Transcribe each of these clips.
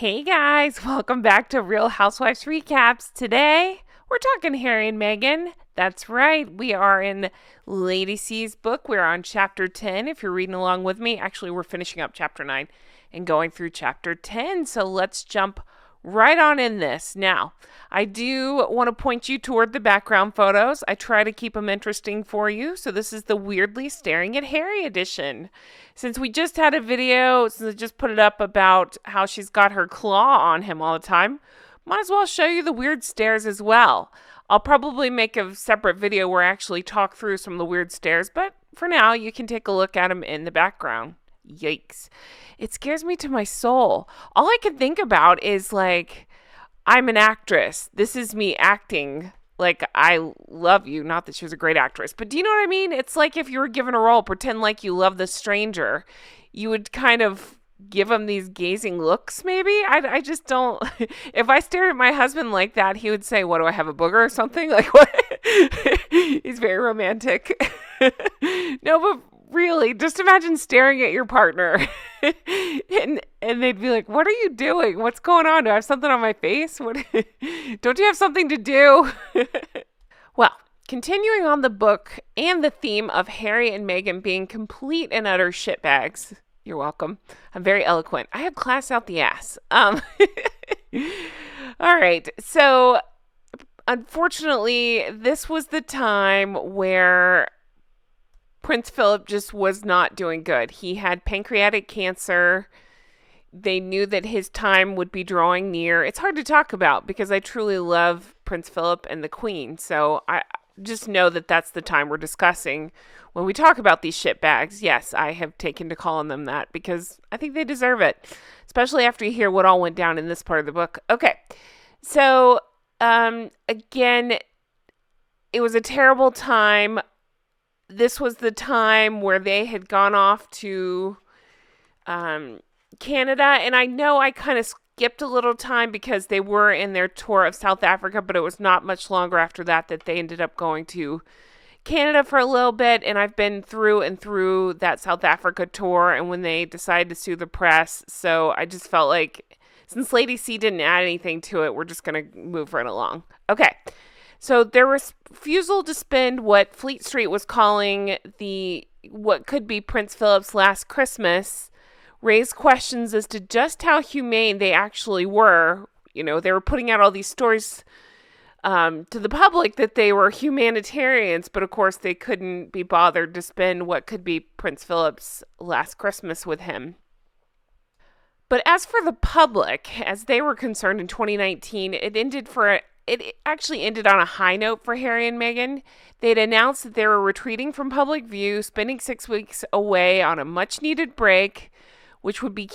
Hey guys, welcome back to Real Housewives Recaps. Today, we're talking Harry and Meghan. That's right, we are in Lady C's book. We're on chapter 10. If you're reading along with me, actually, we're finishing up chapter 9 and going through chapter 10. So let's jump right on in this. Now, I do want to point you toward the background photos. I try to keep them interesting for you. So this is the weirdly staring at Harry edition. Since we just had a video, since I just put it up about how she's got her claw on him all the time, might as well show you the weird stares as well. I'll probably make a separate video where I actually talk through some of the weird stares, but for now, you can take a look at them in the background. Yikes. It scares me to my soul. All I can think about is like, I'm an actress. This is me acting like I love you. Not that she was a great actress, but do you know what I mean? It's like if you were given a role, pretend like you love the stranger. You would kind of give him these gazing looks, maybe? I just don't. If I stared at my husband like that, he would say, what, do I have a booger or something? Like, what? He's very romantic. No, but really, just imagine staring at your partner and they'd be like, what are you doing? What's going on? Do I have something on my face? What? Don't you have something to do? Well, continuing on the book and the theme of Harry and Meghan being complete and utter shitbags. You're welcome. I'm very eloquent. I have class out the ass. All right. So, unfortunately, this was the time where Prince Philip just was not doing good. He had pancreatic cancer. They knew that his time would be drawing near. It's hard to talk about because I truly love Prince Philip and the Queen. So I just know that that's the time we're discussing when we talk about these shitbags. Yes, I have taken to calling them that because I think they deserve it, especially after you hear what all went down in this part of the book. Okay, so again, it was a terrible time. This was the time where they had gone off to Canada. And I know I kind of skipped a little time because they were in their tour of South Africa, but it was not much longer after that they ended up going to Canada for a little bit. And I've been through and through that South Africa tour and when they decided to sue the press. So I just felt like since Lady C didn't add anything to it, we're just going to move right along. Okay. So their refusal to spend what Fleet Street was calling what could be Prince Philip's last Christmas raised questions as to just how humane they actually were. You know, they were putting out all these stories to the public that they were humanitarians, but of course they couldn't be bothered to spend what could be Prince Philip's last Christmas with him. But as for the public, as they were concerned in 2019, it actually ended on a high note for Harry and Meghan. They'd announced that they were retreating from public view, spending 6 weeks away on a much-needed break, which would be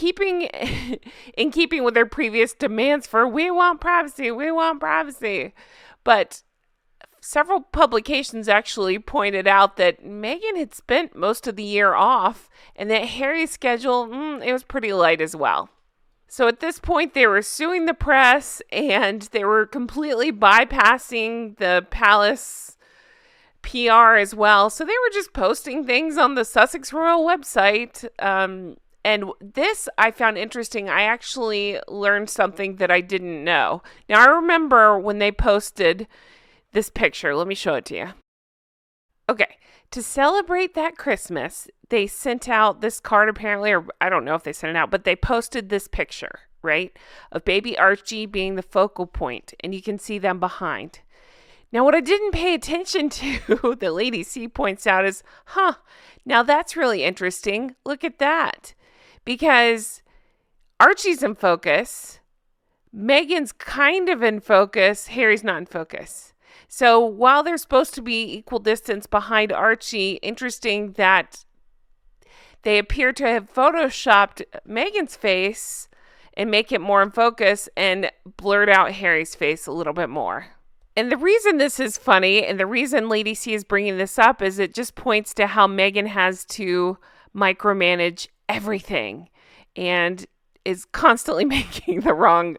in keeping with their previous demands for, we want privacy, we want privacy. But several publications actually pointed out that Meghan had spent most of the year off, and that Harry's schedule, it was pretty light as well. So at this point, they were suing the press and they were completely bypassing the palace PR as well. So they were just posting things on the Sussex Royal website. And this I found interesting. I actually learned something that I didn't know. Now, I remember when they posted this picture. Let me show it to you. Okay. To celebrate that Christmas, they sent out this card apparently, or I don't know if they sent it out, but they posted this picture, right, of baby Archie being the focal point, and you can see them behind. Now, what I didn't pay attention to, that Lady C points out is, now that's really interesting. Look at that. Because Archie's in focus, Meghan's kind of in focus, Harry's not in focus. So while they're supposed to be equal distance behind Archie, interesting that they appear to have photoshopped Meghan's face and make it more in focus and blurred out Harry's face a little bit more. And the reason this is funny and the reason Lady C is bringing this up is it just points to how Meghan has to micromanage everything and is constantly making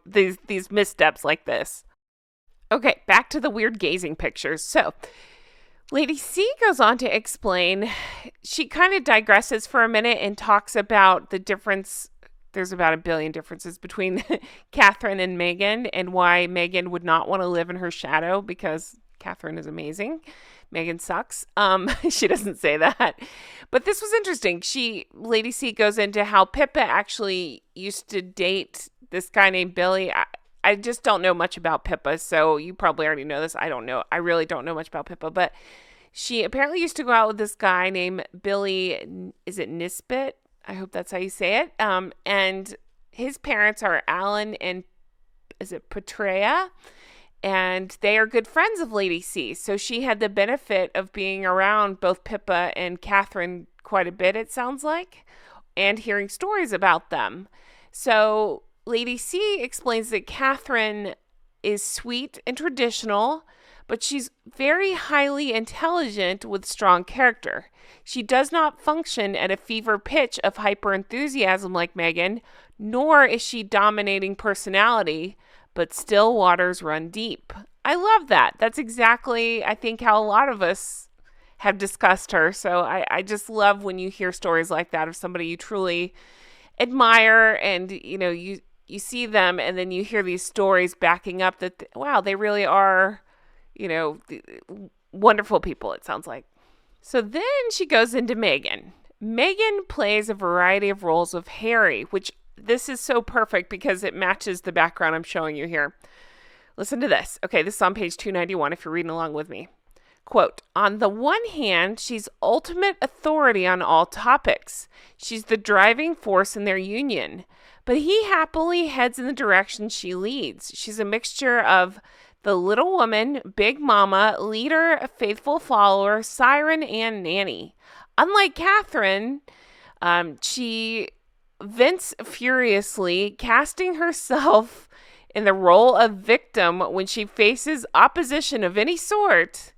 these missteps like this. Okay, back to the weird gazing pictures. So, Lady C goes on to explain, she kind of digresses for a minute and talks about the difference there's about a billion differences between Catherine and Meghan, and why Meghan would not want to live in her shadow because Catherine is amazing. Meghan sucks. She doesn't say that. But this was interesting. Lady C goes into how Pippa actually used to date this guy named Billy. I just don't know much about Pippa, so you probably already know this. I don't know. I really don't know much about Pippa, but she apparently used to go out with this guy named Billy, is it Nisbet? I hope that's how you say it. And his parents are Alan and, is it Petrea? And they are good friends of Lady C. So she had the benefit of being around both Pippa and Catherine quite a bit, it sounds like, and hearing stories about them. So Lady C explains that Catherine is sweet and traditional, but she's very highly intelligent with strong character. She does not function at a fever pitch of hyper-enthusiasm like Meghan, nor is she dominating personality, but still waters run deep. I love that. That's exactly, I think, how a lot of us have discussed her. So I just love when you hear stories like that of somebody you truly admire, and, you know, you see them and then you hear these stories backing up that, wow, they really are, you know, wonderful people, it sounds like. So then she goes into Meghan. Meghan plays a variety of roles of Harry, which this is so perfect because it matches the background I'm showing you here. Listen to this. Okay, this is on page 291 if you're reading along with me. Quote, on the one hand, she's ultimate authority on all topics. She's the driving force in their union. But he happily heads in the direction she leads. She's a mixture of the little woman, big mama, leader, a faithful follower, siren, and nanny. Unlike Catherine, she vents furiously, casting herself in the role of victim when she faces opposition of any sort.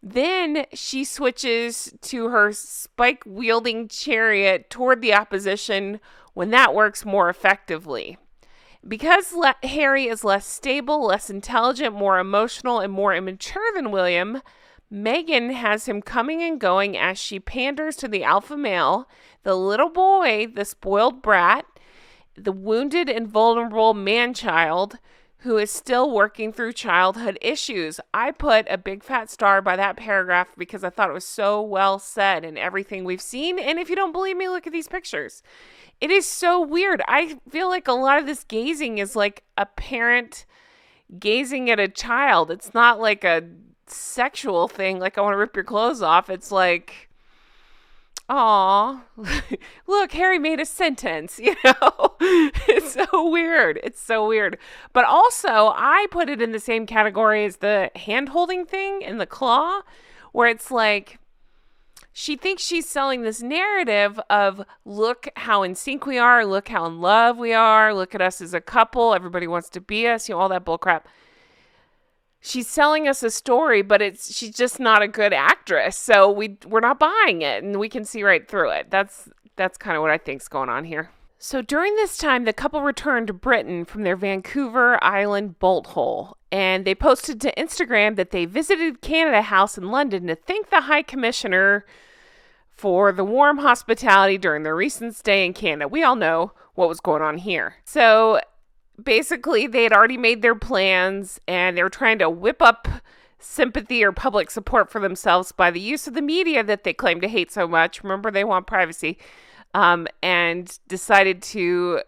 Then she switches to her spike-wielding chariot toward the opposition when that works more effectively. Because Harry is less stable, less intelligent, more emotional, and more immature than William, Meghan has him coming and going as she panders to the alpha male, the little boy, the spoiled brat, the wounded and vulnerable man-child who is still working through childhood issues. I put a big fat star by that paragraph because I thought it was so well said in everything we've seen. And if you don't believe me, look at these pictures. It is so weird. I feel like a lot of this gazing is like a parent gazing at a child. It's not like a sexual thing, like I want to rip your clothes off. It's like, aw, look, Harry made a sentence, you know? It's so weird. It's so weird. But also, I put it in the same category as the hand-holding thing in the claw, where it's like, she thinks she's selling this narrative of, look how in sync we are, look how in love we are, look at us as a couple, everybody wants to be us, you know, all that bullcrap. She's selling us a story, but she's just not a good actress, so we're not buying it, and we can see right through it. That's kind of what I think's going on here. So during this time, the couple returned to Britain from their Vancouver Island bolt hole, and they posted to Instagram that they visited Canada House in London to thank the High Commissioner for the warm hospitality during their recent stay in Canada. We all know what was going on here. So basically, they had already made their plans, and they were trying to whip up sympathy or public support for themselves by the use of the media that they claim to hate so much. Remember, they want privacy, and decided to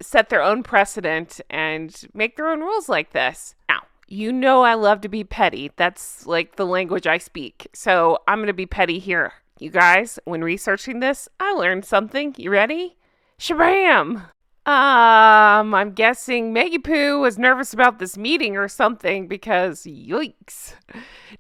set their own precedent and make their own rules like this. Now, you know I love to be petty. That's like the language I speak. So I'm going to be petty here. You guys, when researching this, I learned something. You ready? Shabam! I'm guessing Maggie Poo was nervous about this meeting or something because yikes.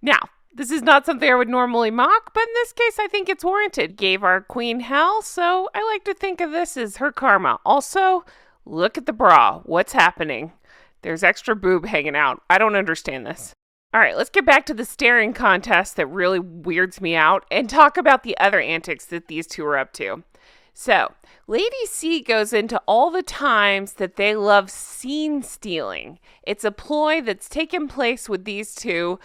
Now, this is not something I would normally mock, but in this case, I think it's warranted. Gave our queen hell, so I like to think of this as her karma. Also, look at the bra. What's happening? There's extra boob hanging out. I don't understand this. All right, let's get back to the staring contest that really weirds me out and talk about the other antics that these two are up to. So, Lady C goes into all the times that they love scene stealing. It's a ploy that's taken place with these two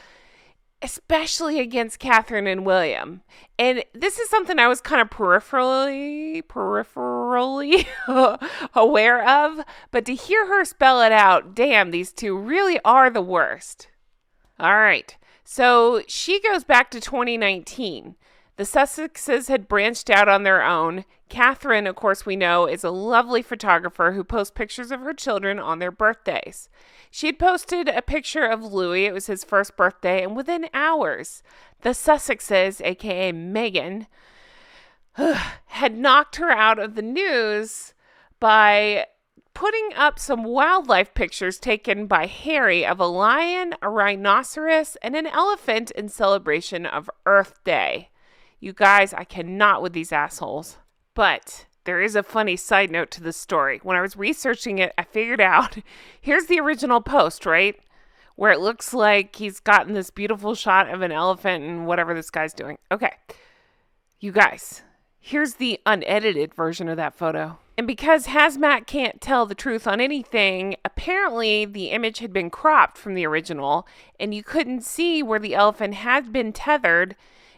especially against Catherine and William. And this is something I was kind of peripherally aware of, but to hear her spell it out, damn, these two really are the worst. All right, so she goes back to 2019. The Sussexes had branched out on their own. Catherine, of course, we know, is a lovely photographer who posts pictures of her children on their birthdays. She had posted a picture of Louis. It was his first birthday, and within hours, the Sussexes, aka Meghan, had knocked her out of the news by putting up some wildlife pictures taken by Harry of a lion, a rhinoceros, and an elephant in celebration of Earth Day. You guys, I cannot with these assholes. But there is a funny side note to the story. When I was researching it, I figured out, here's the original post, right? Where it looks like he's gotten this beautiful shot of an elephant and whatever this guy's doing. Okay, you guys, here's the unedited version of that photo. And because Hazmat can't tell the truth on anything, apparently the image had been cropped from the original, and you couldn't see where the elephant had been tethered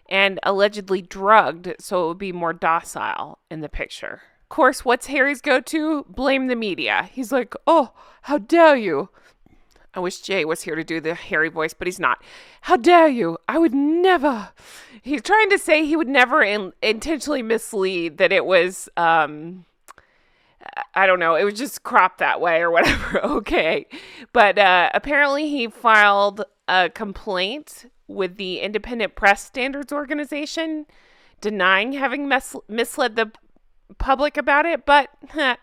and allegedly drugged, so it would be more docile in the picture. Of course, what's Harry's go-to? Blame the media. He's like, oh, how dare you? I wish Jay was here to do the Harry voice, but he's not. How dare you? I would never. He's trying to say he would never intentionally mislead, that it was, I don't know, it was just cropped that way or whatever. Okay. But apparently he filed a complaint with the Independent Press Standards Organization, denying having misled the public about it, but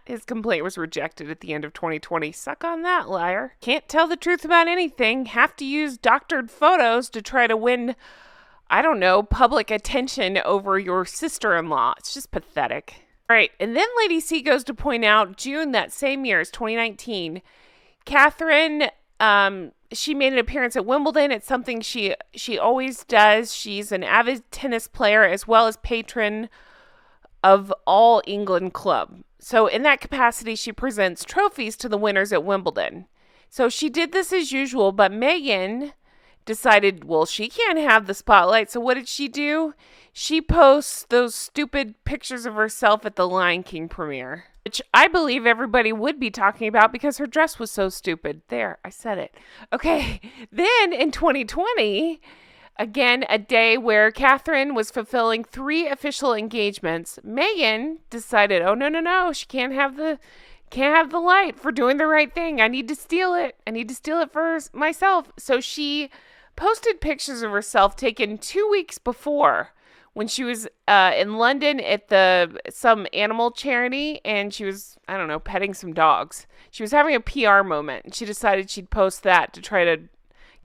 his complaint was rejected at the end of 2020. Suck on that, liar. Can't tell the truth about anything. Have to use doctored photos to try to win, I don't know, public attention over your sister-in-law. It's just pathetic. All right, and then Lady C goes to point out, June that same year, as 2019, Catherine, she made an appearance at Wimbledon. It's something she always does. She's an avid tennis player as well as patron of All England Club. So in that capacity, she presents trophies to the winners at Wimbledon. So she did this as usual, but Meghan decided, well, she can't have the spotlight. So what did she do? She posts those stupid pictures of herself at the Lion King premiere, which I believe everybody would be talking about because her dress was so stupid. There, I said it. Okay, then in 2020, again, a day where Catherine was fulfilling 3 official engagements, Meghan decided, oh, no, she can't have the light for doing the right thing. I need to steal it. I need to steal it for myself. So she posted pictures of herself taken 2 weeks before, when she was in London at some animal charity, and she was, I don't know, petting some dogs. She was having a PR moment, and she decided she'd post that to try to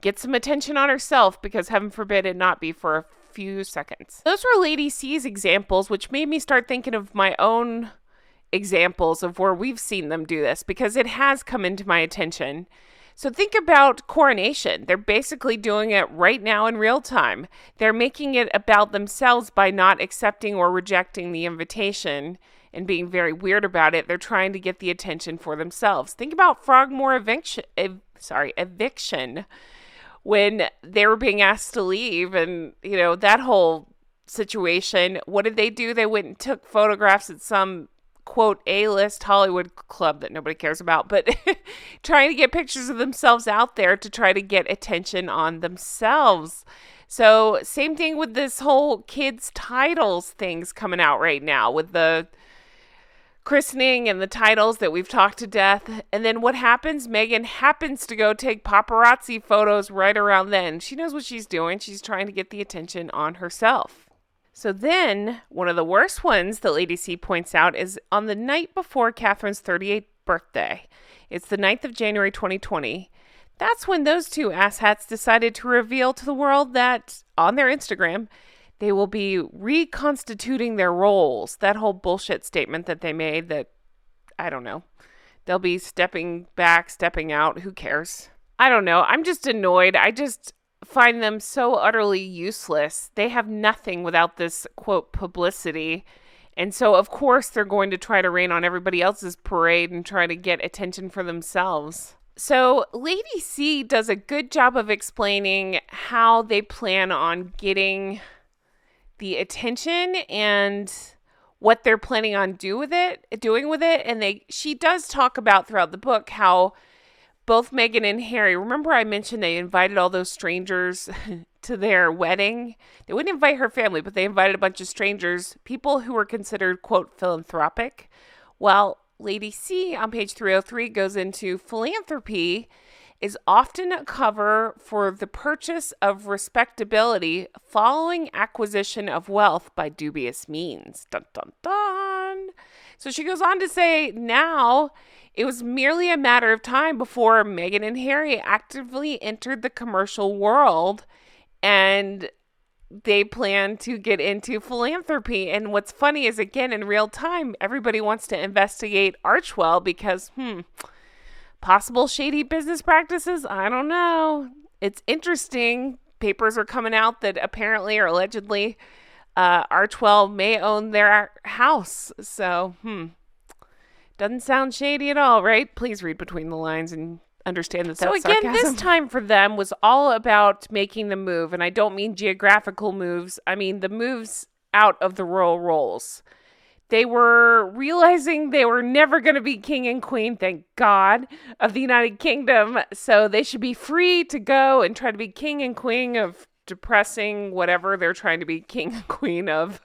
get some attention on herself, because heaven forbid it not be for a few seconds. Those were Lady C's examples, which made me start thinking of my own examples of where we've seen them do this, because it has come into my attention. So think about Coronation. They're basically doing it right now in real time. They're making it about themselves by not accepting or rejecting the invitation and being very weird about it. They're trying to get the attention for themselves. Think about Frogmore eviction, when they were being asked to leave, and, you know, that whole situation. What did they do? They went and took photographs at some, quote, A-list Hollywood club that nobody cares about, but trying to get pictures of themselves out there to try to get attention on themselves. So same thing with this whole kids' titles things coming out right now with the christening and the titles that we've talked to death. And then what happens? Meghan happens to go take paparazzi photos right around then. She knows what she's doing. She's trying to get the attention on herself. So then, one of the worst ones that Lady C points out is on the night before Catherine's 38th birthday. It's the 9th of January 2020. That's when those two asshats decided to reveal to the world that, on their Instagram, they will be reconstituting their roles. That whole bullshit statement that they made that, I don't know, they'll be stepping back, stepping out. Who cares? I don't know. I'm just annoyed. I just find them so utterly useless. They have nothing without this, quote, publicity. And so, of course, they're going to try to rain on everybody else's parade and try to get attention for themselves. So Lady C does a good job of explaining how they plan on getting the attention and what they're planning on doing with it. And she does talk about throughout the book how both Meghan and Harry, remember I mentioned they invited all those strangers to their wedding? They wouldn't invite her family, but they invited a bunch of strangers, people who were considered, quote, philanthropic. Well, Lady C on page 303 goes into philanthropy is often a cover for the purchase of respectability following acquisition of wealth by dubious means. Dun, dun, dun. So she goes on to say now it was merely a matter of time before Meghan and Harry actively entered the commercial world, and they plan to get into philanthropy. And what's funny is, again, in real time, everybody wants to investigate Archewell because, possible shady business practices? I don't know. It's interesting. Papers are coming out that apparently or allegedly Archewell may own their house. So, doesn't sound shady at all, right? Please read between the lines and understand that that's sarcasm. This time for them was all about making the move. And I don't mean geographical moves. I mean the moves out of the royal roles. They were realizing they were never going to be king and queen, thank God, of the United Kingdom. So they should be free to go and try to be king and queen of depressing whatever they're trying to be king and queen of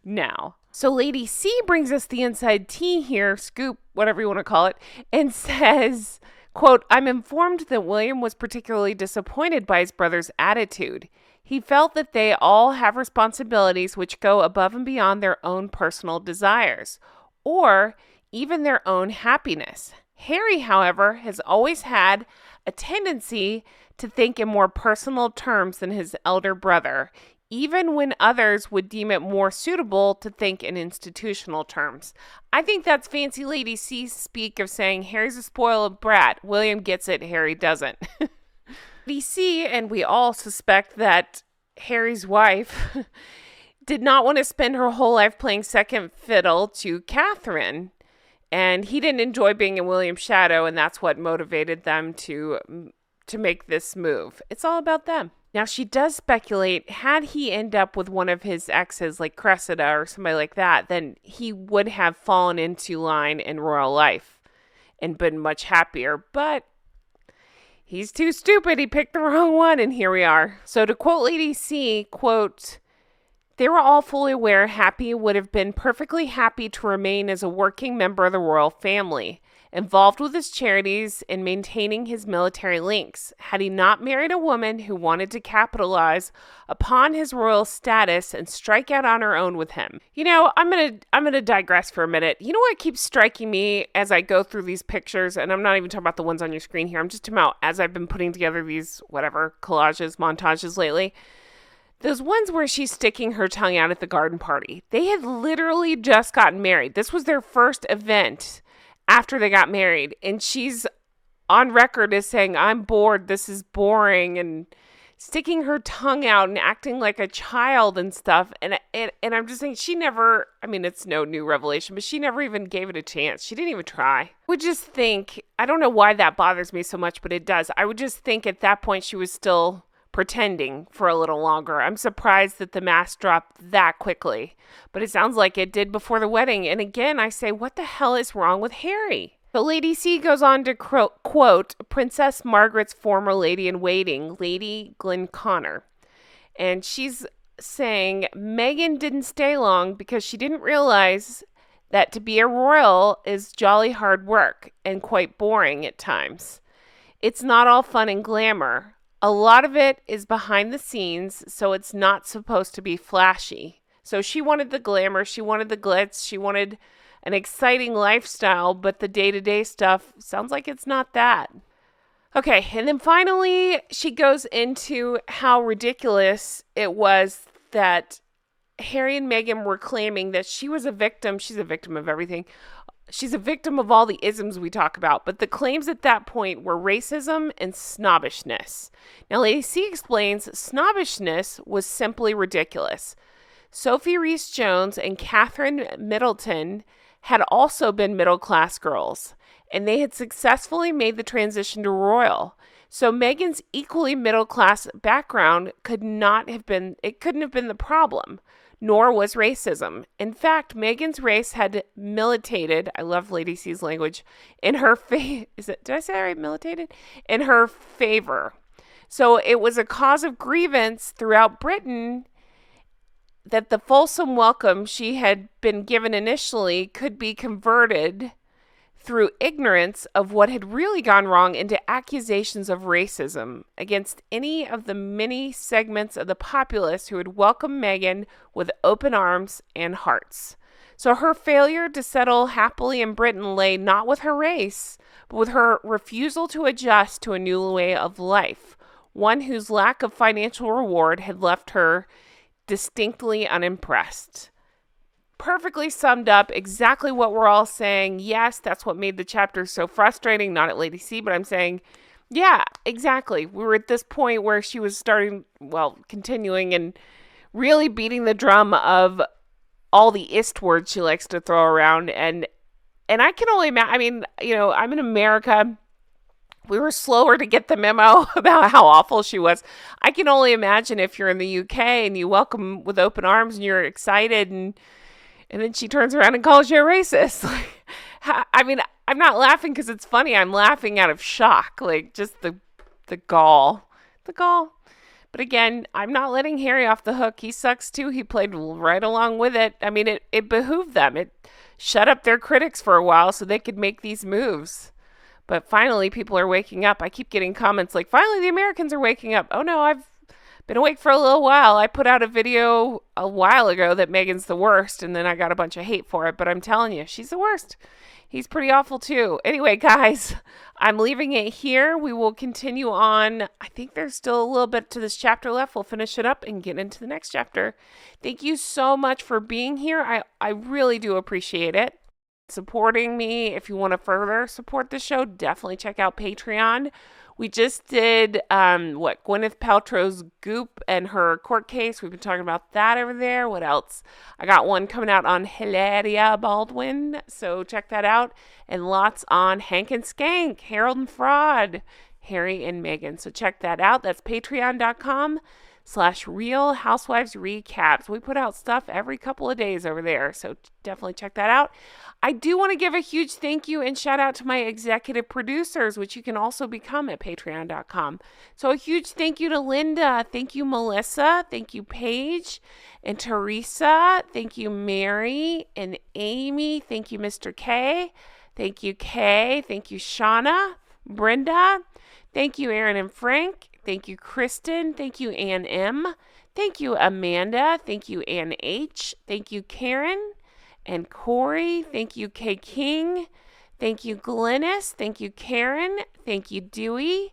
now. So Lady C brings us the inside tea here, scoop, whatever you want to call it, and says, quote, I'm informed that William was particularly disappointed by his brother's attitude. He felt that they all have responsibilities which go above and beyond their own personal desires, or even their own happiness. Harry, however, has always had a tendency to think in more personal terms than his elder brother, even when others would deem it more suitable to think in institutional terms. I think that's fancy Lady C speak of saying Harry's a spoiled brat. William gets it, Harry doesn't. Lady C, and we all suspect that Harry's wife did not want to spend her whole life playing second fiddle to Catherine. And he didn't enjoy being in William's shadow, and that's what motivated them to make this move. It's all about them. Now, she does speculate, had he end up with one of his exes, like Cressida or somebody like that, then he would have fallen into line in royal life and been much happier. But he's too stupid. He picked the wrong one, and here we are. So to quote Lady C, quote, they were all fully aware Happy would have been perfectly happy to remain as a working member of the royal family, involved with his charities and maintaining his military links, had he not married a woman who wanted to capitalize upon his royal status and strike out on her own with him. You know, I'm gonna digress for a minute. You know what keeps striking me as I go through these pictures, and I'm not even talking about the ones on your screen here. I'm just talking about as I've been putting together these collages, montages lately. Those ones where she's sticking her tongue out at the garden party. They had literally just gotten married. This was their first event after they got married, and she's on record as saying, I'm bored, this is boring, and sticking her tongue out and acting like a child and stuff. And I'm just saying, she never, I mean, it's no new revelation, but she never even gave it a chance. She didn't even try. I would just think, I don't know why that bothers me so much, but it does. I would just think at that point she was still pretending for a little longer. I'm surprised that the mask dropped that quickly, but it sounds like it did before the wedding. And again, I say, what the hell is wrong with Harry? So Lady C goes on to quote Princess Margaret's former lady-in-waiting, Lady Glenconner. And she's saying Meghan didn't stay long because she didn't realize that to be a royal is jolly hard work and quite boring at times. It's not all fun and glamour. A lot of it is behind the scenes, so it's not supposed to be flashy. So she wanted the glamour, she wanted the glitz, she wanted an exciting lifestyle, but the day-to-day stuff sounds like it's not that. Okay, and then finally, she goes into how ridiculous it was that Harry and Meghan were claiming that she was a victim. She's a victim of everything. She's a victim of all the isms we talk about, but the claims at that point were racism and snobbishness. Now, Lady C explains snobbishness was simply ridiculous. Sophie Rhys-Jones and Catherine Middleton had also been middle-class girls, and they had successfully made the transition to royal. So Meghan's equally middle-class background couldn't have been the problem, nor was racism. In fact, Meghan's race had militated, I love Lady C's language, in her did I say that right, militated? In her favor. So it was a cause of grievance throughout Britain that the fulsome welcome she had been given initially could be converted through ignorance of what had really gone wrong into accusations of racism against any of the many segments of the populace who had welcomed Meghan with open arms and hearts. So her failure to settle happily in Britain lay not with her race, but with her refusal to adjust to a new way of life, one whose lack of financial reward had left her distinctly unimpressed. Perfectly summed up exactly what we're all saying. Yes, that's what made the chapter so frustrating, not at Lady C, but I'm saying, yeah, exactly. We were at this point where she was continuing and really beating the drum of all the ist words she likes to throw around. And I can only imagine, I'm in America. We were slower to get the memo about how awful she was. I can only imagine if you're in the UK and you welcome with open arms and you're excited and then she turns around and calls you a racist. I'm not laughing because it's funny. I'm laughing out of shock. Just the gall. The gall. But again, I'm not letting Harry off the hook. He sucks too. He played right along with it. It behooved them. It shut up their critics for a while so they could make these moves. But finally, people are waking up. I keep getting comments like, finally, the Americans are waking up. Oh, no, I've been awake for a little while. I put out a video a while ago that Meghan's the worst, and then I got a bunch of hate for it. But I'm telling you, she's the worst. He's pretty awful, too. Anyway, guys, I'm leaving it here. We will continue on. I think there's still a little bit to this chapter left. We'll finish it up and get into the next chapter. Thank you so much for being here. I really do appreciate it. Supporting me. If you want to further support the show, definitely check out Patreon. We just did Gwyneth Paltrow's Goop and her court case. We've been talking about that over there. What else? I got one coming out on Hilaria Baldwin, so check that out. And lots on Hank and Skank, Harold and Fraud, Harry and Meghan. So check that out. That's patreon.com/Real Housewives Recaps. We put out stuff every couple of days over there, so definitely check that out. I do want to give a huge thank you and shout out to my executive producers, which you can also become at patreon.com. So a huge thank you to Linda. Thank you, Melissa. Thank you, Paige and Teresa. Thank you, Mary and Amy. Thank you, Mr. K. Thank you, Kay. Thank you, Shauna, Brenda. Thank you, Aaron and Frank. Thank you, Kristen. Thank you, Ann M. Thank you, Amanda. Thank you, Ann H. Thank you, Karen and Corey. Thank you, Kay King. Thank you, Glennis. Thank you, Karen. Thank you, Dewey.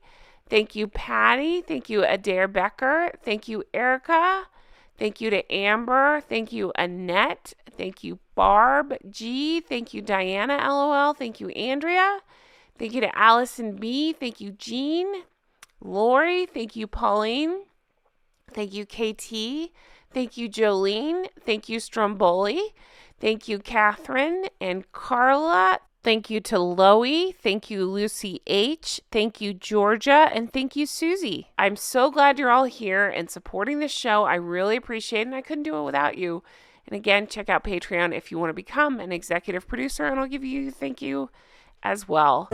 Thank you, Patty. Thank you, Adair Becker. Thank you, Erica. Thank you to Amber. Thank you, Annette. Thank you, Barb G. Thank you, Diana LOL. Thank you, Andrea. Thank you to Allison B. Thank you, Jean. Lori. Thank you, Pauline. Thank you, KT. Thank you, Jolene. Thank you, Stromboli. Thank you, Catherine and Carla. Thank you to Loie. Thank you, Lucy H. Thank you, Georgia. And thank you, Susie. I'm so glad you're all here and supporting the show. I really appreciate it, and I couldn't do it without you. And again, check out Patreon if you want to become an executive producer, and I'll give you thank you as well.